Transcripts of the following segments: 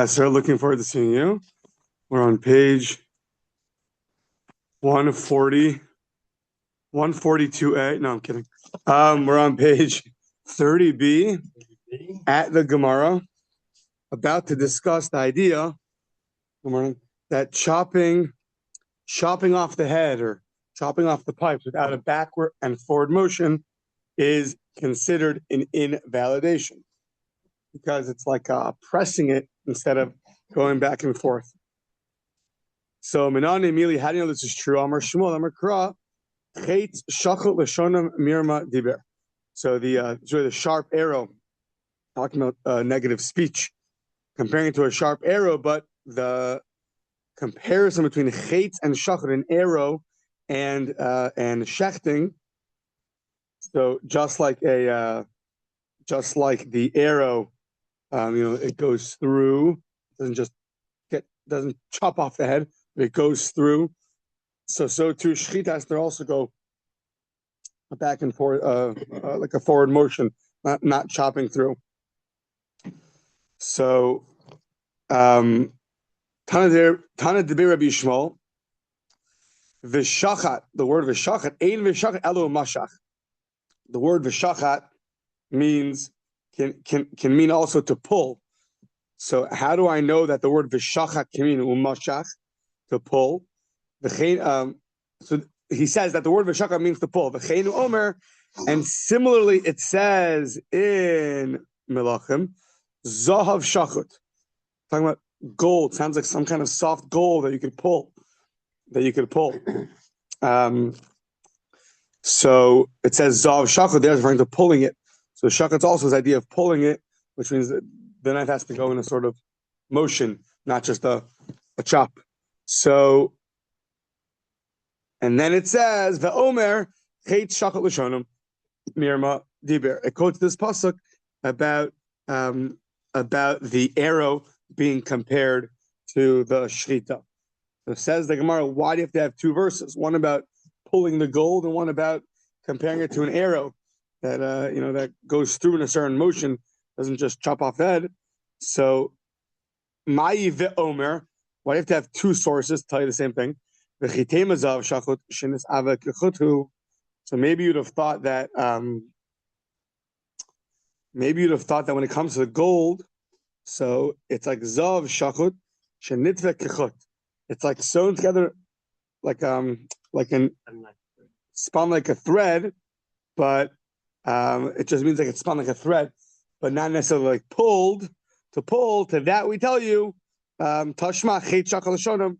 Sir, looking forward to seeing you. We're on page 140, 142a. No, I'm kidding. We're on page 30b at the Gemara, about to discuss the idea that chopping off the head or chopping off the pipes without a backward and forward motion is considered an invalidation, because it's like pressing it instead of going back and forth. So, Minani Mili, how do you know this is true? Amar Shmuel, Amar Kra, Chet Shachot Lashonam Mirma Diber. So the sharp arrow, talking about negative speech, comparing it to a sharp arrow, but the comparison between Chet and Shachot, an arrow, and shechting. So just like the arrow, it goes through, doesn't chop off the head, but it goes through. So too, shechita has to also go back and forth, like a forward motion, not chopping through. So, Tana Debir Rabbi Yishmael, V'shachat, the word V'shachat, Ein V'shachat Elo Mashach. The word V'shachat means can mean also to pull. So how do I know that the word V'shachat can mean umashach, to pull? So he says that the word V'shachat means to pull. V'cheinu omer, and similarly it says in Melachim, Zahav Shachut. Talking about gold, sounds like some kind of soft gold that you could pull. So it says Zahav Shachut, there's referring to pulling it. So Shachat's also this idea of pulling it, which means that the knife has to go in a sort of motion, not just a chop. So, and then it says V'omer Chet Shachot L'Shonim Mirma Diber. It quotes this pasuk about the arrow being compared to the shechita. So it says the Gemara, why do you have to have two verses? One about pulling the gold and one about comparing it to an arrow that that goes through in a certain motion, doesn't just chop off the head. So Ma'i ve'omer, why do you have to have two sources to tell you the same thing? So maybe you'd have thought that when it comes to the gold, so it's like zav shachut shenitve kechut. It's like sewn together like spun like a thread, but it just means like it's spun like a thread, but not necessarily like pulled. To pull, to that we tell you, Tashma Chet Shachot L'Shonim.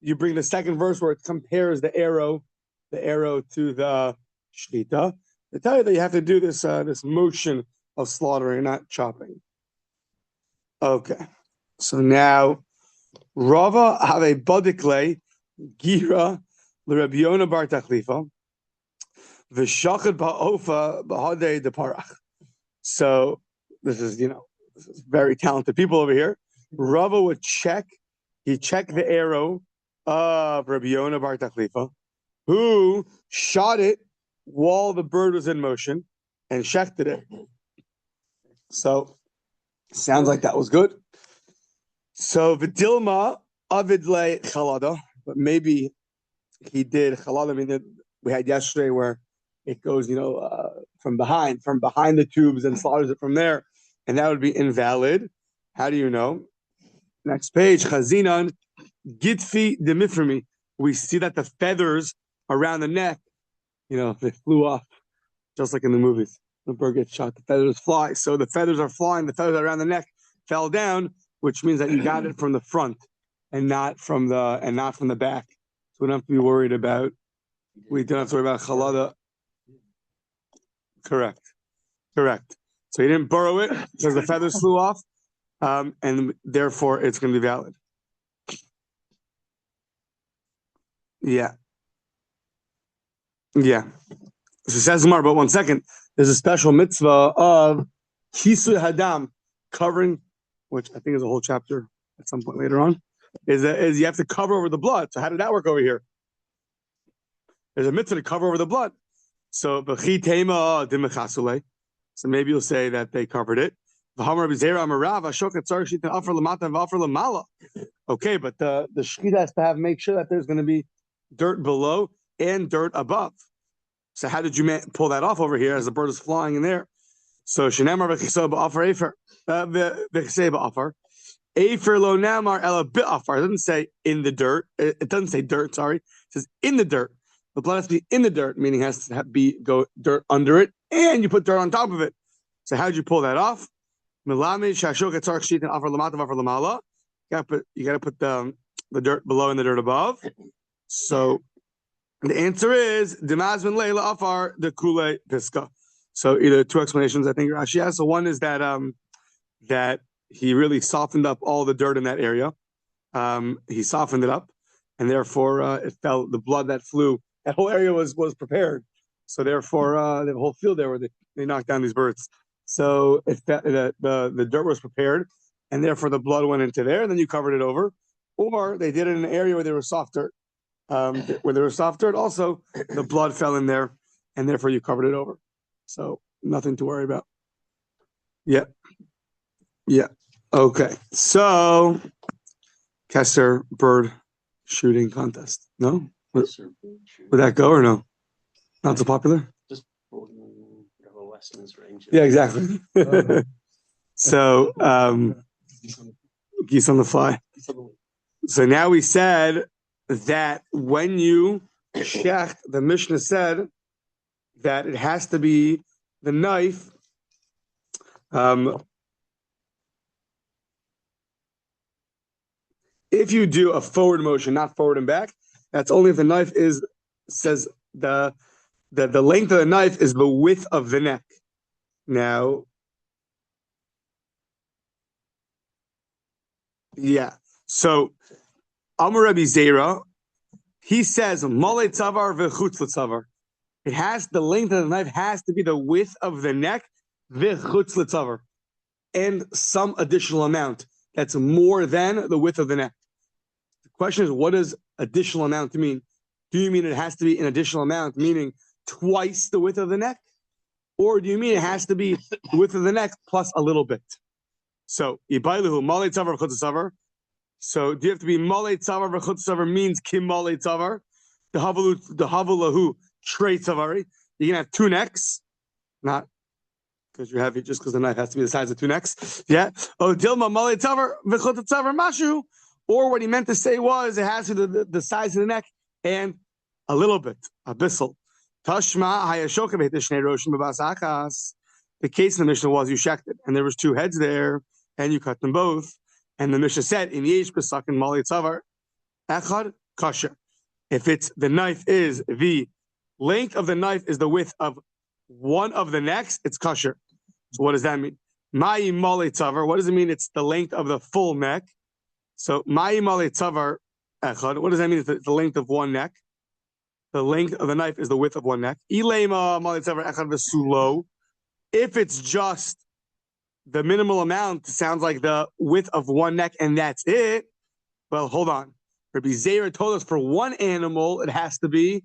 You bring the second verse where it compares the arrow to the shechita. They tell you that you have to do this motion of slaughtering, not chopping. Okay, so now Rava have a bodikle gira l'Rabbi Yonah bar Tachlifa v'shachad ba'ofa b'hadei deparach. So this is very talented people over here. Rava would check the arrow of Rabbi Yonah bar Tachlifa, who shot it while the bird was in motion and shechted it. So sounds like that was good. So Vidilma avidle chalada, but maybe he did chalada. I mean, that we had yesterday where it goes, from behind the tubes and slaughters it from there, and that would be invalid. How do you know? Next page, Chazinan Gitfi demiframi. We see that the feathers around the neck, they flew off, just like in the movies. The bird gets shot, the feathers fly. So the feathers are flying, the feathers around the neck fell down, which means that you got it from the front and not from the back. So we don't have to be worried about. We don't have to worry about chalada. Correct. So you didn't burrow it because the feathers flew off, and therefore it's going to be valid. Yeah. So it says more, but 1 second. There's a special mitzvah of kisui hadam, covering, which I think is a whole chapter at some point later on, is you have to cover over the blood. So how did that work over here? There's a mitzvah to cover over the blood. So maybe you'll say that they covered it. Okay, but the shechita has to make sure that there's going to be dirt below and dirt above. So how did you pull that off over here as the bird is flying in there? So shenemar v'chisei ba'afar efer v'chisei ba'afar efer lo namar ela b'afar. It doesn't say in the dirt. It doesn't say dirt. Sorry, it says in the dirt. The blood has to be in the dirt, meaning it has to go dirt under it, and you put dirt on top of it. So how did you pull that off? You got to put the dirt below and the dirt above. So the answer is Dimazman Leila Afar the Kule Piska. So either two explanations I think Rashi has. So one is that that he really softened up all the dirt in that area. He softened it up, and therefore it fell. The blood that flew, that whole area was prepared. So therefore the whole field there where they knocked down these birds. So the dirt was prepared, and therefore the blood went into there, and then you covered it over. Or they did it in an area where there was soft dirt. Where there was soft dirt, also the blood fell in there, and therefore you covered it over. So nothing to worry about. Yeah. Okay. So Kessler bird shooting contest. No? Would that go or no? Not so popular? Just Western's range. Yeah, exactly. So geese on the fly. So now we said that when you shecht, the Mishnah said that it has to be the knife. If you do a forward motion, not forward and back, that's only if the knife says the length of the knife is the width of the neck. Now, yeah. So Amar Rabbi Zera, he says Malei Tzavar v'chutz l'tzavar. It has the length of the knife has to be the width of the neck v'chutz l'tzavar, and some additional amount that's more than the width of the neck. The question is, what does additional amount mean? Do you mean it has to be an additional amount, meaning twice the width of the neck, or do you mean it has to be the width of the neck plus a little bit? So Ibailuhu Malei Tzavar v'chutz l'tzavar. So do you have to be Malei Tzavar v'chutz l'tzavar means Kim Malei Tzavar, the Havalahu Trey Tzavari. You can have two necks, not because you're heavy, just because the knife has to be the size of two necks. Yeah. Oh, Dilma Malei Tzavar v'chutz l'tzavar Mashu. Or what he meant to say was it has to be the size of the neck and a little bit, a bissel. Tashma hayashoka b'hishnei roshim b'basakas. The case in the Mishnah was you shecht it, and there was two heads there, and you cut them both. And the Mishnah said, "In yesh b'sakin malei tzavar, echad kasher." If it's the knife is the length of the knife is the width of one of the necks, it's kasher. So what does that mean? Ma'i malei tzavar. What does it mean? It's the length of the full neck. So ma'i malei tzavar echad. What does that mean? It's the length of one neck. The length of the knife is the width of one neck. Ilema malei tzavar echad v'sulo. If it's just the minimal amount, sounds like the width of one neck and that's it. Well, hold on. Rabbi Zera told us for one animal, it has to be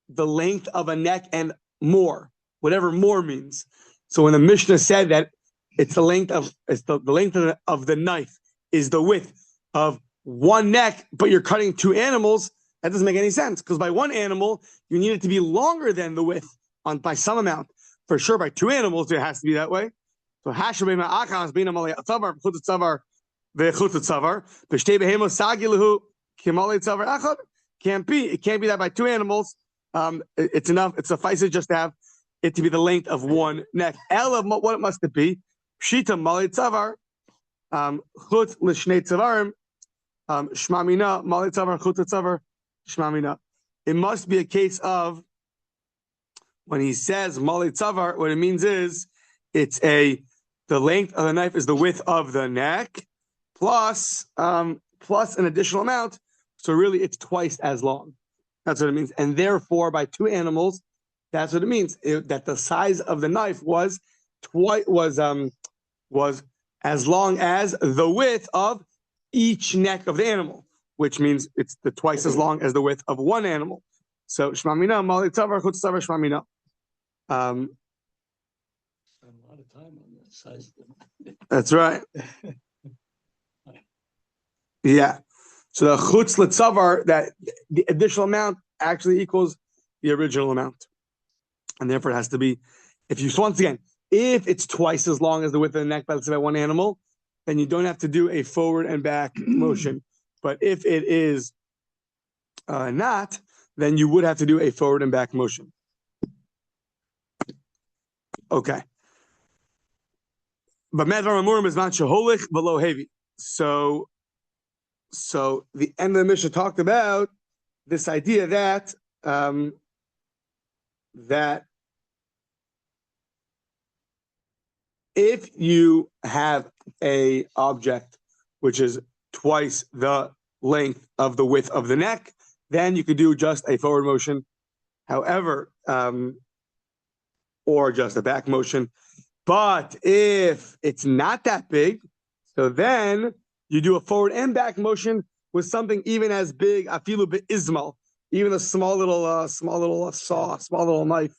the length of a neck and more, whatever more means. So when the Mishnah said that it's the length of the knife is the width of one neck, but you're cutting two animals, that doesn't make any sense because by one animal, you need it to be longer than the width by some amount. For sure, by two animals, it has to be that way. So hashabema achas bina malei tzavar v'chutz tzavar v'chutz tzavar b'shtei behemos sagilahu kimalei tzavar achad. Can't be. It can't be that by two animals. It's enough. It suffices just to have it to be the length of one neck. Ela, what must it be? Pshita malei tzavar chutz l'shnei tzavarim shmamina malei tzavar chutz tzavar shmamina. It must be a case of when he says malei tzavar, what it means is it's the length of the knife is the width of the neck plus an additional amount. So really, it's twice as long. That's what it means. And therefore, by two animals, that's what it means. That the size of the knife was as long as the width of each neck of the animal, which means it's twice as long as the width of one animal. So shmamina malei tzavar chutz tzavar shmamina. A lot of time on the size of the That's right. Yeah. So the chutz l'tzavar, that the additional amount actually equals the original amount, and therefore it has to be. Once again, if it's twice as long as the width of the neck by, let's say, by one animal, then you don't have to do a forward and back motion. But if it is not, then you would have to do a forward and back motion. Okay. But medvar is not sheholich below heavy. So the end of the Mishnah talked about this idea that that if you have a object which is twice the length of the width of the neck, then you could do just a forward motion. However, or just a back motion. But if it's not that big, so then you do a forward and back motion with something even as big, afilu be'izmal, even a small little saw, small little knife,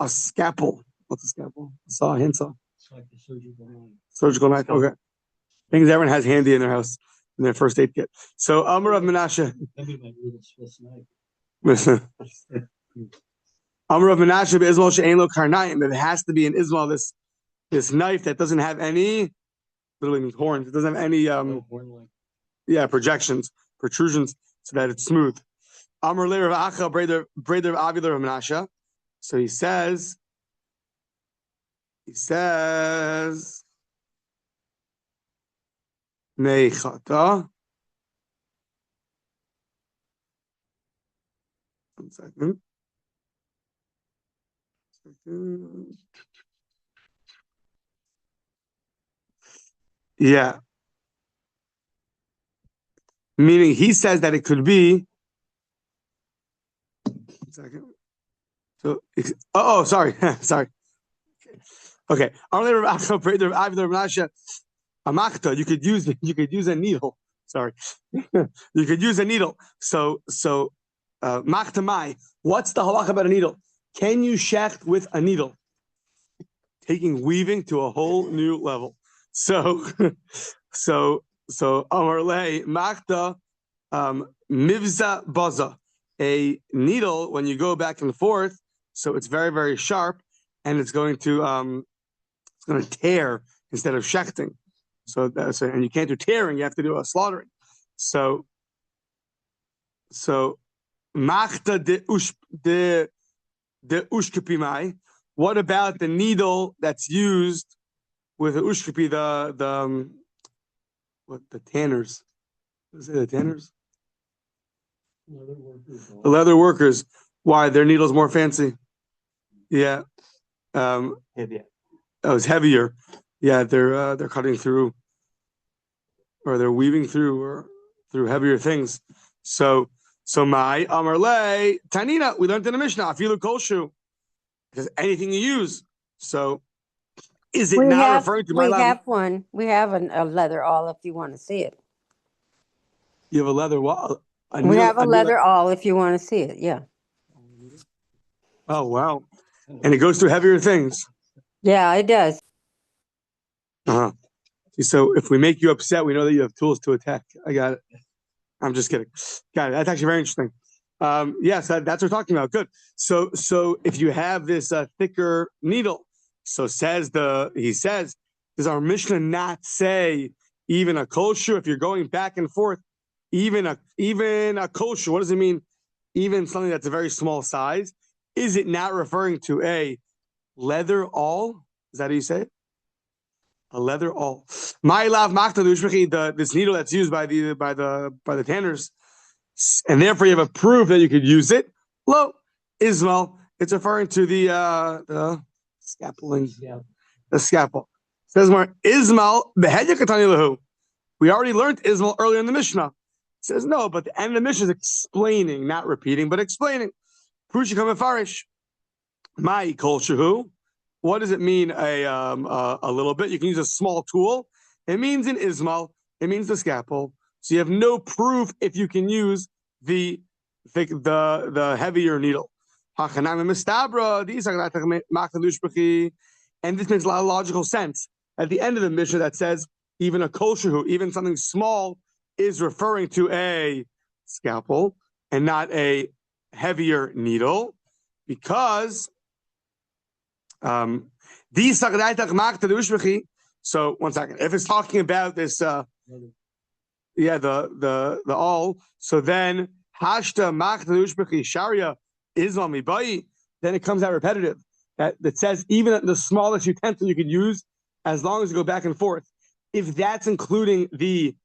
a scalpel. What's a scalpel? A saw, hand saw. It's like the surgical knife. Surgical knife. Okay. Things everyone has handy in their house in their first aid kit. So Amar of Menashe. Maybe my little Swiss knife. Amar of Menashe be'izmal she'ein lo karnayim. It has to be an izmal, this knife that doesn't have any, literally means horns. It doesn't have any projections, protrusions, so that it's smooth. Amar le Rav Acha breder of Avi Rav Menashe. So he says, Neichata. 1 second. Yeah. Meaning he says that it could be. 1 second. So, sorry. Sorry. Okay. You could use a needle. Sorry. You could use a needle. So machtamai. What's the halacha about a needle? Can you shecht with a needle? Taking weaving to a whole new level. So Amarle Machta Mivza Baza, a needle when you go back and forth, so it's very, very sharp, and it's going to tear instead of shechting. So and you can't do tearing, you have to do a slaughtering. So Machta de ushkapimai. What about the needle that's used with the ushkapi, the tanners? Is it the tanners? The leather workers. Why? Their needle's more fancy. Yeah. Heavier. Oh, it's heavier. Yeah, they're cutting through, or they're weaving through heavier things. So my Amarle Tanina, we learned in the Mishnah, Afilu Kolshu. Because anything you use. So is it referring to my lab? We have one. We have a leather awl if you want to see it. You have a leather wall? We have a leather awl if you want to see it, yeah. Oh, wow. And it goes through heavier things. Yeah, it does. Uh-huh. So if we make you upset, we know that you have tools to attack. I got it. I'm just kidding. Got it. That's actually very interesting. Yes, that's what we're talking about. Good. So if you have this thicker needle, does our Mishnah not say even a kolshu? If you're going back and forth, even a kolshu, what does it mean? Even something that's a very small size? Is it not referring to a leather awl? Is that how you say it? A leather awl. My lav machta, this needle that's used by the tanners. And therefore, you have a proof that you could use it. Lo, Ismail. It's referring to the scapuling, the scalpel. It says more Ismail behedya katani lahu. We already learned Ismail earlier in the Mishnah. It says no, but the end of the Mishnah is explaining, not repeating, but explaining. Prushikam efarish. My kol shehu. What does it mean? A little bit. You can use a small tool. It means in Ismail. It means the scalpel. So you have no proof if you can use the heavier needle. And this makes a lot of logical sense. at the end of the Mishnah that says even a kol shehu, even something small, is referring to a scalpel and not a heavier needle, because so 1 second. If it's talking about this, the all, so then hashta machta ushbechi sharia isma mibai, then it comes out repetitive. That says even the smallest utensil you could use, as long as you go back and forth. If that's including the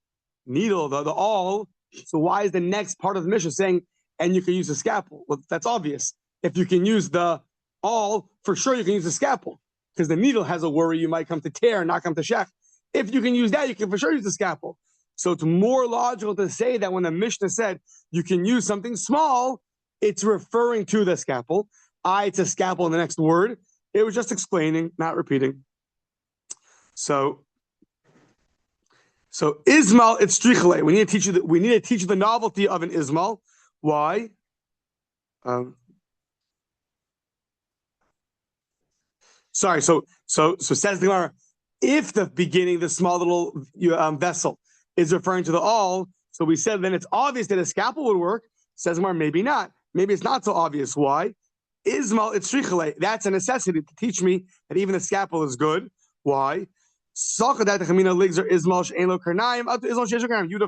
needle, the all, so why is the next part of the Mishnah saying, and you can use the scalpel? Well, that's obvious. If you can use the all, for sure you can use the scalpel, because the needle has a worry you might come to tear and not come to shech. If you can use that, you can for sure use the scalpel. So it's more logical to say that when the Mishnah said you can use something small, it's referring to the scalpel. It's a scalpel in the next word. It was just explaining, not repeating. So Ismal, it's strichele. We need to teach you the novelty of an Ismal. Why? Sorry. So says the Gemara, if the beginning, the small little vessel, is referring to the all, so we said then it's obvious that a scalpel would work. Says the Gemara, maybe not. Maybe it's not so obvious. Why? Ismal, it's strichele. That's a necessity to teach me that even the scalpel is good. Why? You'd have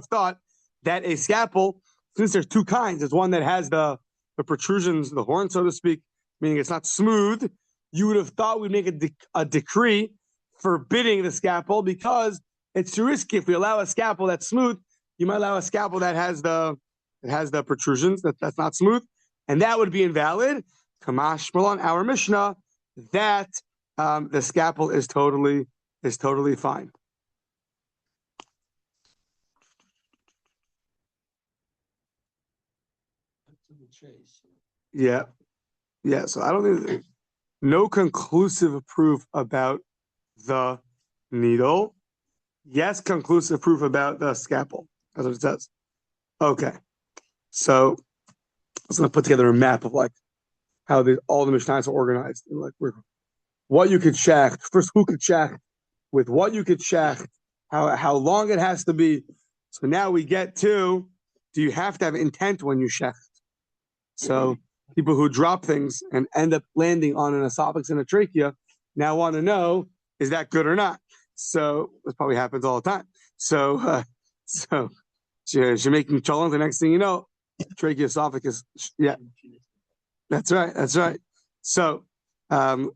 thought that a scalpel, since there's two kinds, there's one that has the protrusions, the horn, so to speak, meaning it's not smooth. You would have thought we'd make a decree forbidding the scalpel, because it's too risky. If we allow a scalpel that's smooth, you might allow a scalpel that has the protrusions, that's not smooth, and that would be invalid. Kamash Malon, our Mishnah, that the scalpel is totally fine. Yeah. So I don't think no conclusive proof about the needle. Yes, conclusive proof about the scalpel. That's what it says. Okay. So I was going to put together a map of like how all the Mishnahs are organized. Like what you could shech, first who could shech, with what you could shech, how long it has to be. So now we get to, do you have to have intent when you shech? So people who drop things and end up landing on an esophagus and a trachea now want to know, is that good or not? So this probably happens all the time. So you're making cholent, the next thing you know, trachea, esophagus, yeah. That's right. So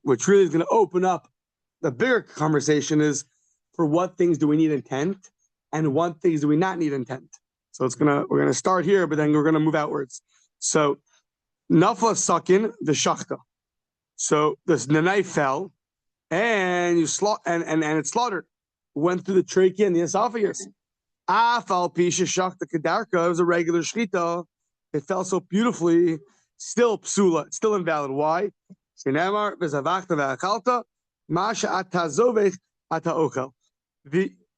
which really is going to open up the bigger conversation is, for what things do we need intent and what things do we not need intent? So we're gonna start here, but then we're gonna move outwards. So nafla sakin the shachta. So the knife fell and it slaughtered, went through the trachea and the esophagus. Afal pisha shachta kedarka, it was a regular shchita. It fell so beautifully, still psula, it's still invalid. Why? Shenamar v'zavachta v'achalta.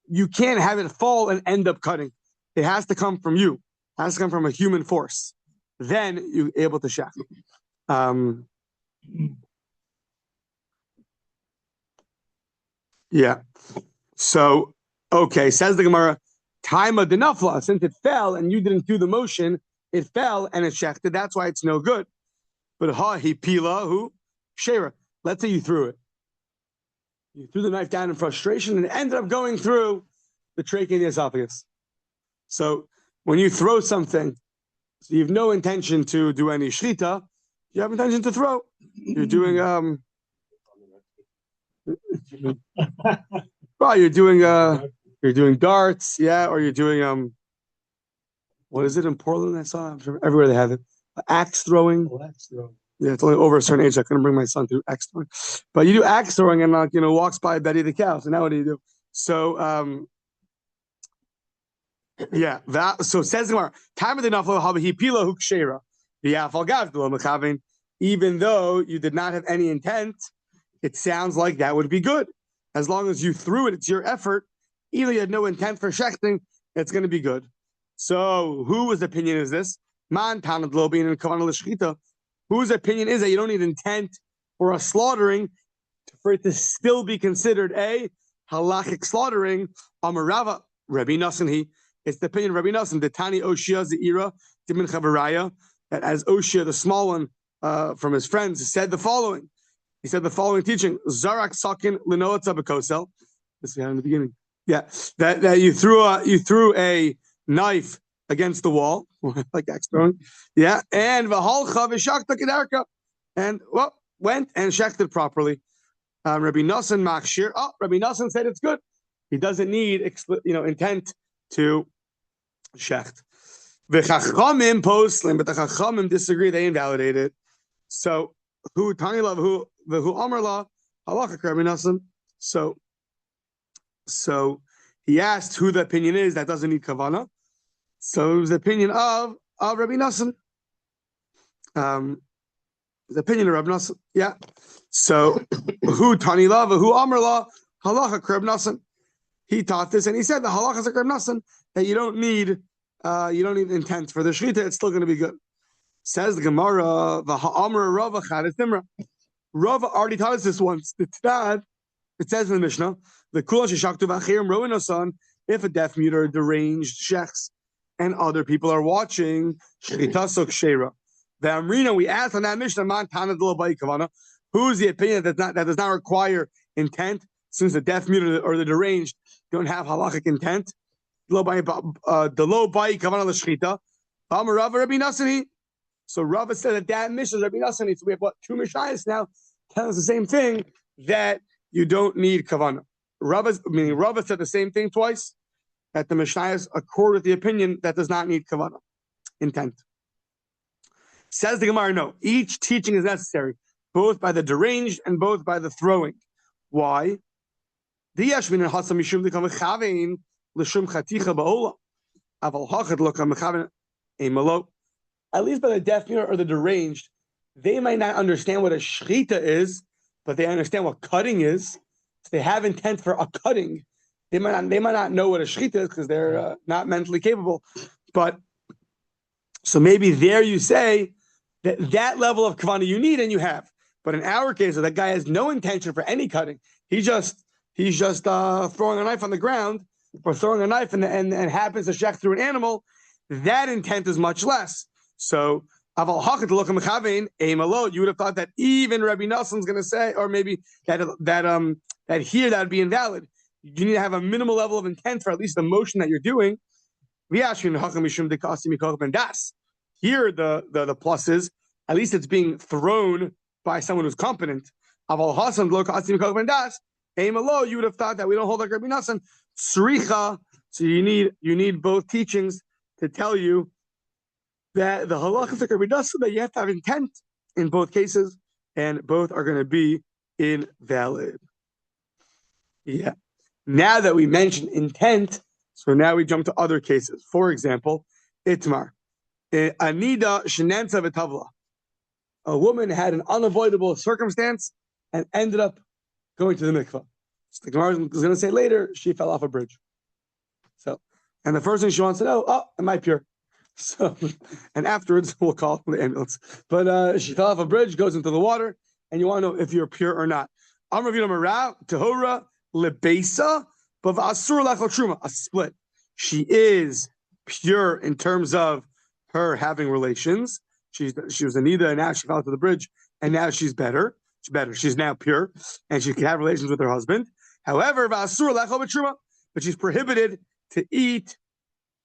You can't have it fall and end up cutting. It has to come from you. It has to come from a human force. Then you're able to shech. Yeah. So, okay, says the Gemara, Taima denafla, since it fell and you didn't do the motion, it fell and it shechted. That's why it's no good. But he pila who? Shera. Let's say you threw it. You threw the knife down in frustration and it ended up going through the trachea and the esophagus. So when you throw something, so you have no intention to do any shchita, you have intention to throw. You're doing well, you're doing darts, yeah, or you're doing what is it in Portland? I saw, I'm sure everywhere they have it. Axe throwing. Oh, axe throwing. Yeah, it's only over a certain age. I couldn't bring my son to do axe throwing. But you do axe throwing and walks by Betty the cow. So now what do you do? So yeah, so says the Gemara, time of the naflo habahi pila hukshera v'yafal gavdula. Even though you did not have any intent, it sounds like that would be good. As long as you threw it, it's your effort. Even though you had no intent for shechting, it's going to be good. So whose opinion is this? Man tanad lobin and kavanah l'shchita. Whose opinion is that you don't need intent for a slaughtering for it to still be considered a halachic slaughtering, Amarava, Rabbi Nassan, it's the opinion of Rabbi Nassan, the Tani Oshia Zeira, Dimin Chavaraya, that as Oshia, the small one from his friends, said the following. He said the following teaching, Zarak Sakin Linoa Tzabakosel. This we had in the beginning. Yeah, that you threw a knife against the wall, like axe throwing. Yeah, and Vahalcha V'Shakta Kedarka, and went and shechted properly. Rabbi Nassan Machshir. Oh, Rabbi Nassan said it's good. He doesn't need intent to shecht. The Chachamim poslim, but the Chachamim disagree. They invalidate it. So who Tani Love, who Amar La Halacha Rabbi Nassan. So he asked who the opinion is that doesn't need kavana. So it was the opinion of Rabbi Nassan. The opinion of Rabbi Nassan. Yeah. So who Tani Lava, who Amar La Halacha Rabbi Nassan. He taught this and he said the halacha is Rabbi Nassan that you don't need intent for the shechita. It's still going to be good. Says the Gemara, the Ha'amar Rava Chadis Nimra. Rava already taught us this once. It says in the Mishnah, the Kula Sheshaktu V'Achirim Roinasan, if a deaf mute or deranged shechs and other people are watching, Shechita Sok Shera. The Amrina, we asked on that Mishnah, Man Tana D'Lo Kavana, who's the opinion that does not require intent, since the deaf mute or the deranged don't have halachic intent? So Rava said that Mishnah is Rabbi Nassan. So we have two Mishayos now telling us the same thing, that you don't need kavanah. Rava said the same thing twice, that the Mishayos accord with the opinion that does not need kavanah, intent. Says the Gemara, no, each teaching is necessary, both by the deranged and both by the throwing. Why? At least by the deaf mute or the deranged, they might not understand what a shechita is, but they understand what cutting is. So they have intent for a cutting. They might not know what a shechita is because they're not mentally capable. But so maybe there you say that level of kavana you need and you have. But in our case, that guy has no intention for any cutting. He's just throwing a knife on the ground or throwing a knife and happens to shech through an animal. That intent is much less. So, you would have thought that even Rabbi Nassan's going to say, or maybe that here that would be invalid. You need to have a minimal level of intent for at least the motion that you're doing. Here, the plus is at least it's being thrown by someone who's competent. You would have thought that we don't hold like Rabbi Nassan. So you need both teachings to tell you that the halacha is like Rabbi Nassan, that you have to have intent in both cases, and both are going to be invalid. Yeah. Now that we mentioned intent, so now we jump to other cases. For example, Itmar. Anida shenenza v'tavla. A woman had an unavoidable circumstance and ended up going to the mikvah. So the Gemara is going to say later, she fell off a bridge. So, and the first thing she wants to know, am I pure? So, and afterwards we'll call the ambulance. But she fell off a bridge, goes into the water, and you want to know if you're pure or not. Tehora lebesa, but asur lechol truma, a split. She is pure in terms of her having relations. She was Anida, and now she fell into the bridge, and now she's better. She's now pure, and she can have relations with her husband. However, v'asur lechol truma, but she's prohibited to eat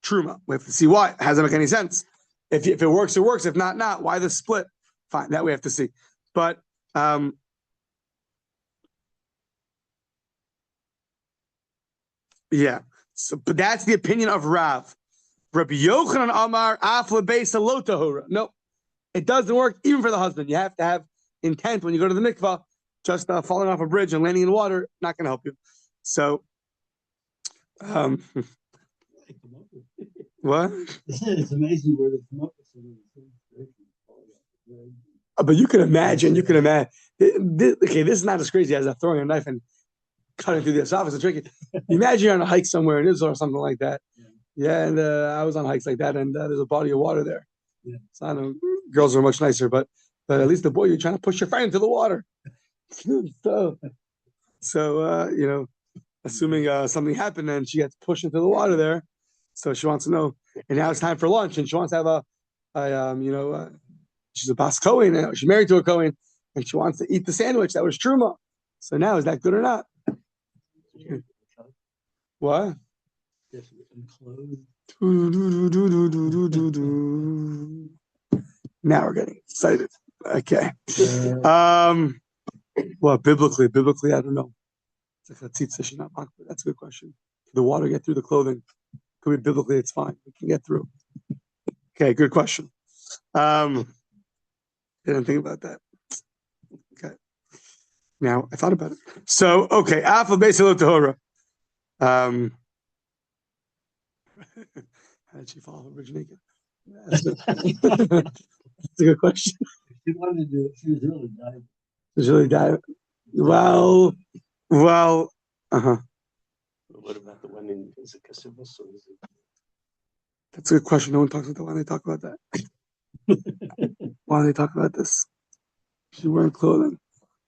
truma. We have to see why. It doesn't make any sense. If it works, it works. If not, not. Why the split? Fine, that we have to see. But yeah. So, but that's the opinion of Rav. Rabbi Yochanan Amar Afla Beisa Lo Tahora. No, it doesn't work even for the husband. You have to have intent when you go to the mikvah. Just falling off a bridge and landing in water, not going to help you. So, what? It's amazing where they come up with some of these things. But you can imagine. Okay, this is not as crazy as throwing a knife and cutting through the esophagus and tricky. Imagine you're on a hike somewhere in Israel or something like that. Yeah, and I was on hikes like that, and there's a body of water there. Yeah. So I know girls are much nicer, but at least the boy, you're trying to push your friend into the water. so assuming something happened and she gets pushed into the water there. So she wants to know. And now it's time for lunch, and she wants to have she's a bas Kohen, she's married to a Kohen, and she wants to eat the sandwich that was truma. So now, is that good or not? What? Now we're getting excited. Okay. Well, biblically, I don't know. It's like a tzitza, not makbid. That's a good question. Can the water get through the clothing? Could be biblically, it's fine. We can get through. Okay, good question. Didn't think about that. Okay. Now I thought about it. So, okay, Alpha Base Tahora. How did she fall originated? That's a good question. She wanted to do it. She was really dying. She was really dying. Well. What about the one in is it Kasubas or is it? That's a good question. No one talks about that. Why do they talk about that? Why do they talk about this? She's wearing clothing.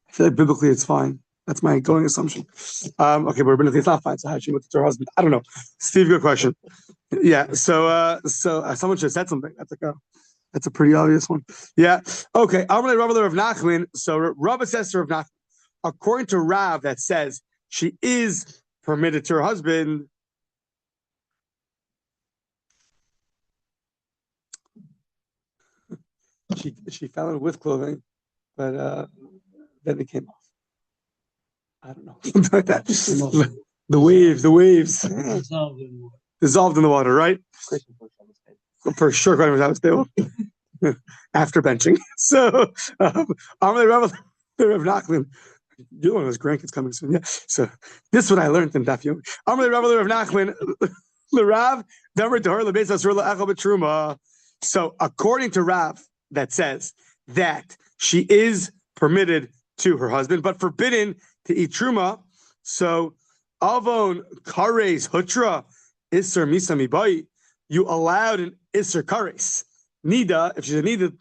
I feel like biblically it's fine. That's my going assumption. Okay, but it's not fine. So how she looked at her husband? I don't know. Steve, good question. Yeah. So someone should have said something. That's a pretty obvious one. Yeah. Okay. I'm going to Rabbi of Nachman. So Rabbi says to Rav Nachman, according to Rav, that says she is permitted to her husband. She fell in with clothing, but then it came off. I don't know. Something like that. The waves. Dissolved in the water, right? For sure, Christian was stable. After benching. So, Amalei Rav Nachman. You're one of those grandkids coming soon, yeah. So, this is what I learned in Daf Yomi. Amalei Rav Nachman, L'Rav, Damer to her, L'Beis Asur L'Echel B'Truma. So, according to Rav, that says that she is permitted to her husband, but forbidden to eat truma. So, avon kares hutra iser misa mibai. You allowed an iser kares. Nida, if she's a nida,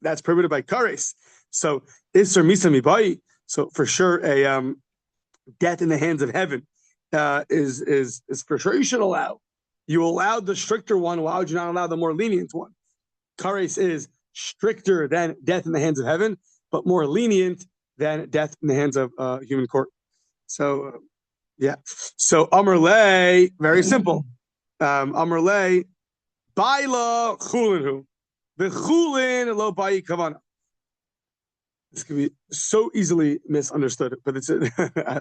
that's prohibited by kares. So, iser misa mibai. So, for sure, a death in the hands of heaven is for sure. You should allow. You allowed the stricter one. Why would you not allow the more lenient one? Kares is stricter than death in the hands of heaven, but more lenient than death in the hands of human court. So, yeah. So, Amar Lei, very simple. Amar Lei, Baila Chulin the Chulin lo Bayi Kavana. This can be so easily misunderstood, but it's. I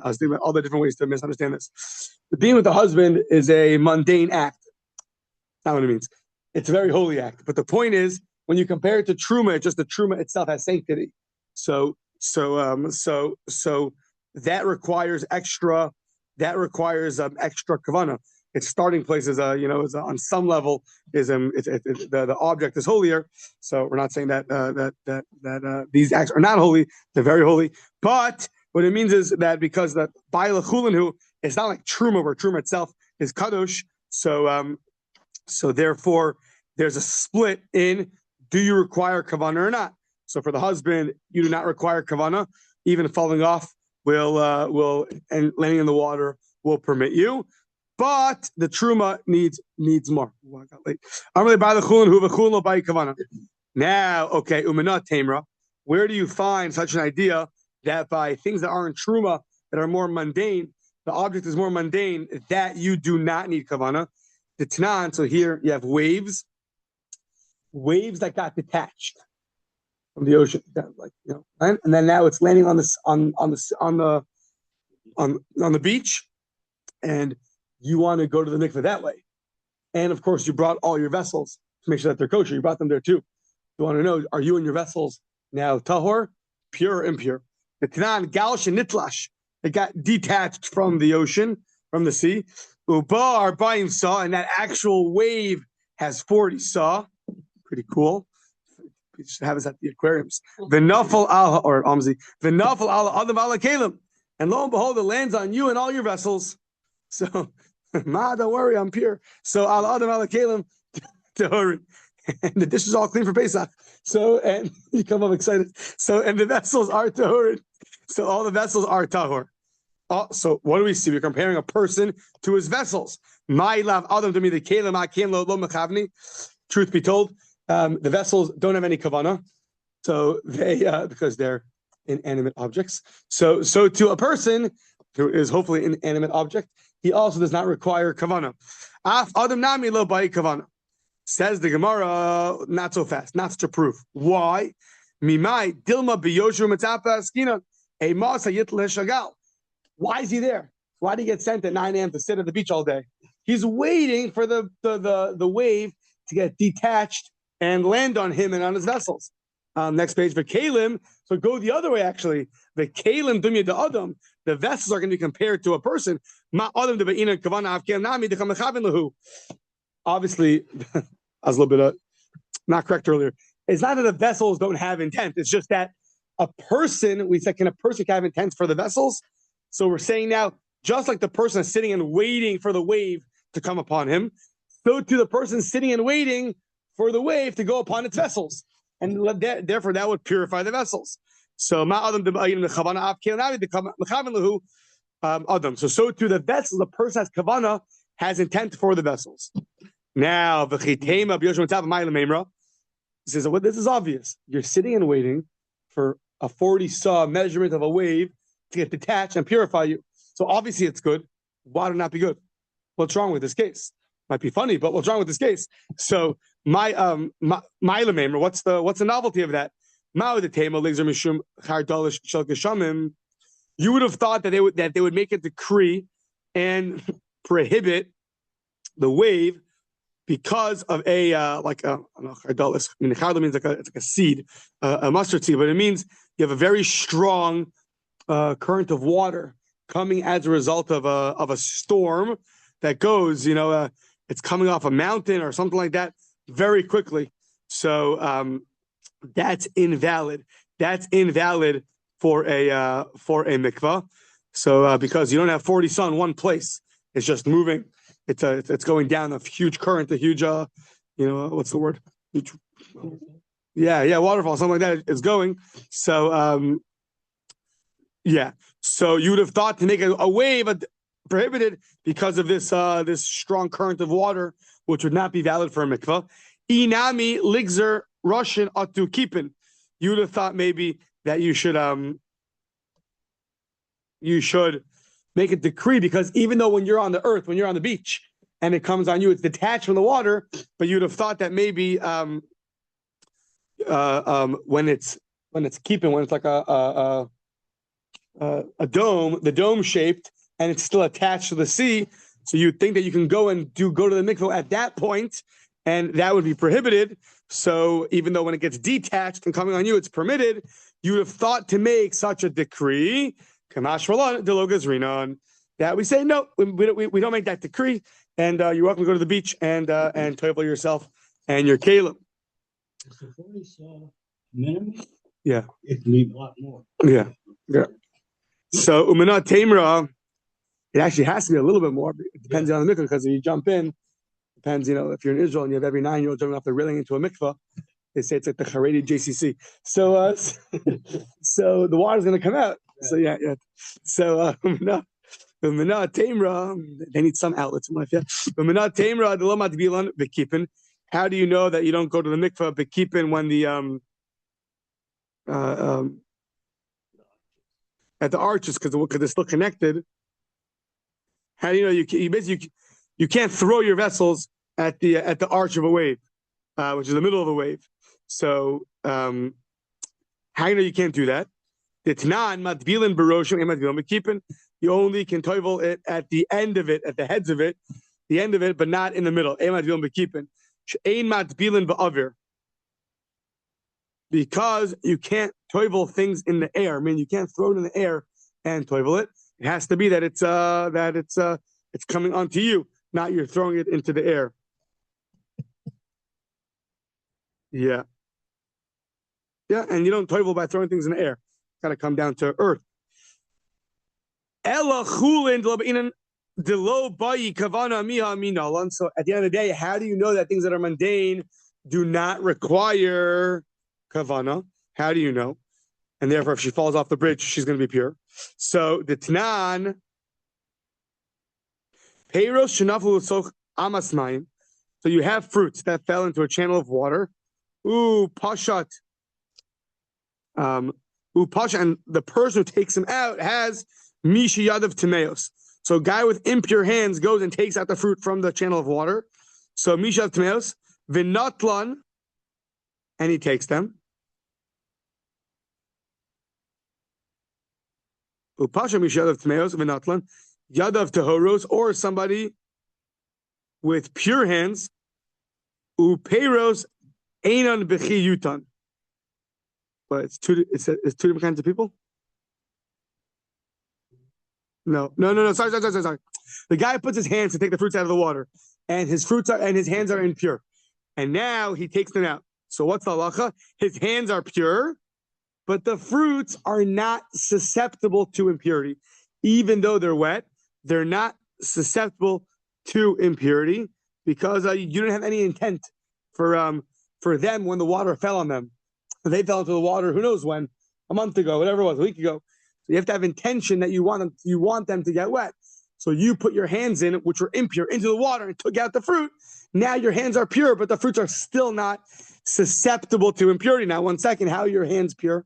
was thinking about all the different ways to misunderstand this. The being with the husband is a mundane act. That's not what it means. It's a very holy act. But the point is, when you compare it to truma, just the truma itself has sanctity. So that requires extra. That requires extra kavana. Its starting place is is on some level is the object is holier. So we're not saying that these acts are not holy. They're very holy. But what it means is that because the Baila Chulin, it's not like truma, where truma itself is kadosh. So therefore there's a split in, do you require kavana or not? So for the husband, you do not require kavana. Even falling off will and landing in the water will permit you. But the truma needs more. Oh, I got late. I'm really by the chulin who v'chulin by kavana. Now, okay, umanat tamra. Where do you find such an idea that by things that aren't truma, that are more mundane, the object is more mundane, that you do not need kavana? The Tanan. So here you have waves that got detached from the ocean, and then now it's landing on the beach, and you want to go to the mikveh that way. And of course, you brought all your vessels to make sure that they're kosher. You brought them there too. You want to know, are you and your vessels now tahor, pure or impure? The Tanan galsh and nitlash, it got detached from the ocean, from the sea. Ubar bayim saw, and that actual wave has 40 saw. Pretty cool. We should have this at the aquariums. V'nafal ala or amzi. V'nafal ala adam ala kalim, and lo and behold, it lands on you and all your vessels. So, don't worry, I'm pure. So ala adam ala kalim tahorin, and the dish is all clean for Pesach. So, and you come up excited. So, and the vessels are tahorin. So all the vessels are tahor. So what do we see? We're comparing a person to his vessels. My love Adam to me the kelim akim lo mechavni. Truth be told, the vessels don't have any kavana, so they because they're inanimate objects. So to a person who is hopefully an inanimate object, he also does not require kavana. Af Adam nami lo bai kavana. Says the Gemara, not so fast, not such a proof. Why? Mimai dilma biyoshu mitzapa skina a masa yitl shagal. Why is he there? Why did he get sent at 9 a.m. to sit at the beach all day? He's waiting for the wave to get detached and land on him and on his vessels. Next page, v'kelim. So go the other way, actually. V'kelim dumya de adam. The vessels are going to be compared to a person. Ma adam de be'ina kavana avkel nami de chamechavin lahu. Obviously, I was a little bit not correct earlier. It's not that the vessels don't have intent. It's just that a person, we said, can a person have intent for the vessels? So we're saying now, just like the person is sitting and waiting for the wave to come upon him, so to the person sitting and waiting for the wave to go upon its vessels. And therefore, that would purify the vessels. So, Adam. So to the vessels, the person has kavana, has intent for the vessels. Now, says, well, this is obvious. You're sitting and waiting for a 40 saw measurement of a wave to get detached and purify you. So obviously it's good. Why would it not be good? What's wrong with this case? Might be funny, but what's wrong with this case? So what's the novelty of that? You would have thought that they would make a decree and prohibit the wave because of a chardalis. I mean, chardal means it's like a seed, a mustard seed, but it means you have a very strong current of water coming as a result of a storm that goes, it's coming off a mountain or something like that very quickly. So that's invalid. That's invalid for a mikvah. So because you don't have 40 saw in one place, it's just moving. It's going down a huge current, a huge what's the word? Waterfall, something like that. It's going. So so you would have thought to make a wave prohibited because of this strong current of water, which would not be valid for a mikvah. Inami ligzer Russian atu kipin. You would have thought maybe that you should make a decree, because even though when you're on the earth, when you're on the beach and it comes on you, it's detached from the water, but you'd have thought that maybe when it's keeping, when it's like a dome, the dome shaped, and it's still attached to the sea, so you'd think that you can go to the mikveh at that point, and that would be prohibited. So even though when it gets detached and coming on you, it's permitted, you would have thought to make such a decree. That we say no, we don't make that decree, and you're welcome to go to the beach and toivel yourself and your kalim. So 40 saw minimum? Yeah. It can be a lot more. Yeah. So umana tamra, it actually has to be a little bit more. It depends on the mikvah, because if you jump in, depends, if you're in Israel and you have every 9-year-old jumping off the railing into a mikvah, they say it's like the Haredi JCC. So so the water's going to come out. So yeah. So umana tamra, they need some outlets in life. Yeah. Umana tamra the lomat bilan bekipin. How do you know that you don't go to the mikvah bekipin when the at the arches, because they're still connected? How do you know you can't throw your vessels at the arch of a wave, which is the middle of a wave? So how do you know you can't do that? You only can toivel it at the end of it, at the heads of it, the end of it, but not in the middle. Because you can't toivel things in the air. I mean, you can't throw it in the air and toivel it. It has to be that it's coming onto you, not you're throwing it into the air. Yeah, and you don't toivel by throwing things in the air. It's got to come down to earth. Ella Chulin so at the end of the day, how do you know that things that are mundane do not require kavana? How do you know? and therefore if she falls off the bridge, she's going to be pure. So the Tanan, Peiros shenafu l'soch amas mayim. So you have fruits that fell into a channel of water. Pashat. Pashat, and the person who takes them out has Misha Yadav Timeos. So a guy with impure hands goes and takes out the fruit from the channel of water. So Misha Yadav Timeos, Vinatlan, and he takes them. Upasha Misha Yadav Timeos, Vinatlan, Yadav Tehoros, or somebody with pure hands, Upeiros Einan Bechi Yutan. But it's two different kinds of people? No. Sorry. The guy puts his hands to take the fruits out of the water, and his hands are impure. And now he takes them out. So what's the halacha? His hands are pure, but the fruits are not susceptible to impurity. Even though they're wet, they're not susceptible to impurity because you don't have any intent for them when the water fell on them. They fell into the water, who knows when, a month ago, whatever it was, a week ago. So you have to have intention that you want them to get wet. So you put your hands in, which were impure, into the water and took out the fruit. Now your hands are pure, but the fruits are still not susceptible to impurity. Now, 1 second, how are your hands pure?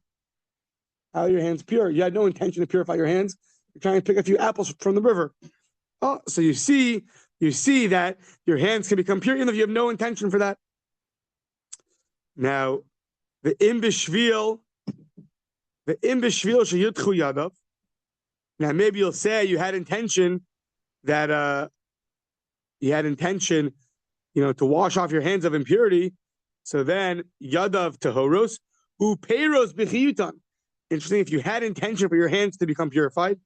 How are your hands pure? You had no intention to purify your hands. You're trying to pick a few apples from the river. Oh, so you see that your hands can become pure even if you have no intention for that. Now, the imbishvil sheyutchu yadav. Now maybe you'll say you had intention that to wash off your hands of impurity. So then yadav tehoros upeiros b'chiyutan. Interesting. If you had intention for your hands to become purified,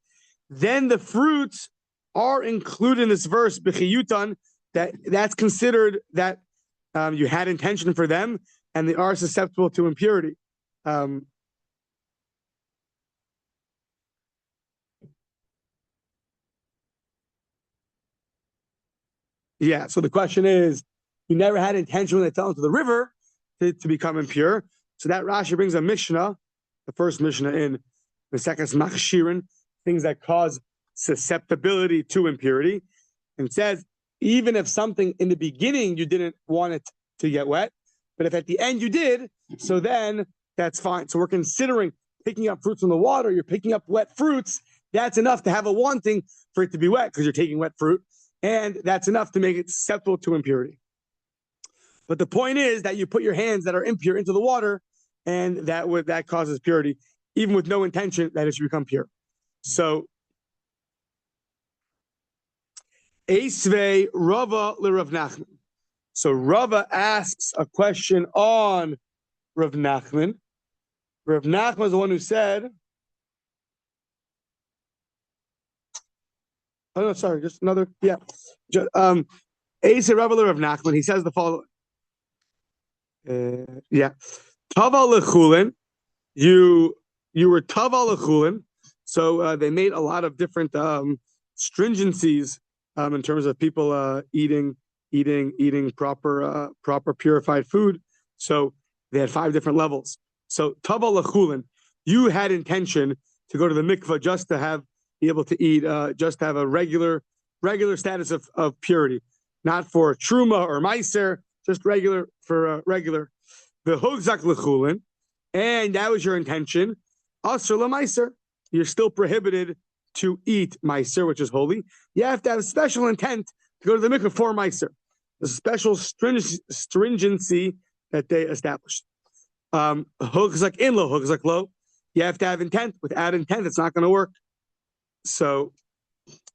then the fruits are included in this verse b'chiyutan. That's considered that you had intention for them, and they are susceptible to impurity. Yeah, so the question is, you never had intention when they fell into the river to become impure. So that Rashi brings a Mishnah, the first Mishnah in Mesechus Machshirin, things that cause susceptibility to impurity, and says, even if something in the beginning you didn't want it to get wet, but if at the end you did, so then that's fine. So we're considering picking up fruits from the water. You're picking up wet fruits. That's enough to have a wanting for it to be wet because you're taking wet fruit. And that's enough to make it susceptible to impurity. But the point is that you put your hands that are impure into the water, and that causes purity, even with no intention that it should become pure. So, Eisvei Rava LeRav Nachman. So Rava asks a question on Rav Nachman. Rav Nachman is the one who said, oh no, sorry, just another, yeah. Eisvei Rava LeRav Nachman, he says the following. Tava lechulin, you were tava lechulin, so they made a lot of different stringencies in terms of people eating proper purified food. So they had 5 different levels. So tava lechulin, you had intention to go to the mikvah just to be able to eat, just to have a regular status of purity, not for truma or meiser, just regular for regular. The hogzak lechulin, and that was your intention. Asr lemeiser, you're still prohibited to eat meiser, which is holy. You have to have a special intent to go to the mikvah for meiser. The special stringency that they established. Hogzak in lo, hogzak lo. You have to have intent. Without intent, it's not going to work. So,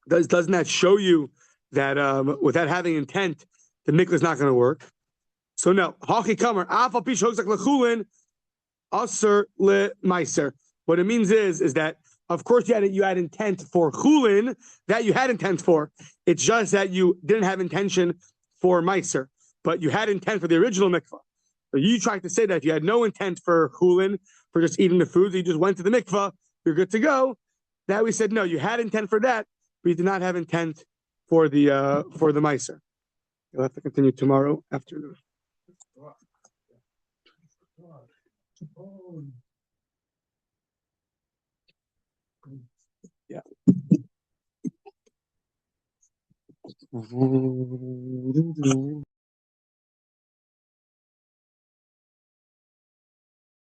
doesn't that show you that without having intent, the mikvah is not going to work? So no, haki kamer afal pish hogzak lechulin aser le meiser. What it means is that of course you had intent for chulin, that you had intent for. It's just that you didn't have intention for meiser, but you had intent for the original mikvah. So you tried to say that if you had no intent for chulin, for just eating the food, you just went to the mikvah, you're good to go. That we said no, you had intent for that, but you did not have intent for the meiser. You'll have to continue tomorrow afternoon. Yeah.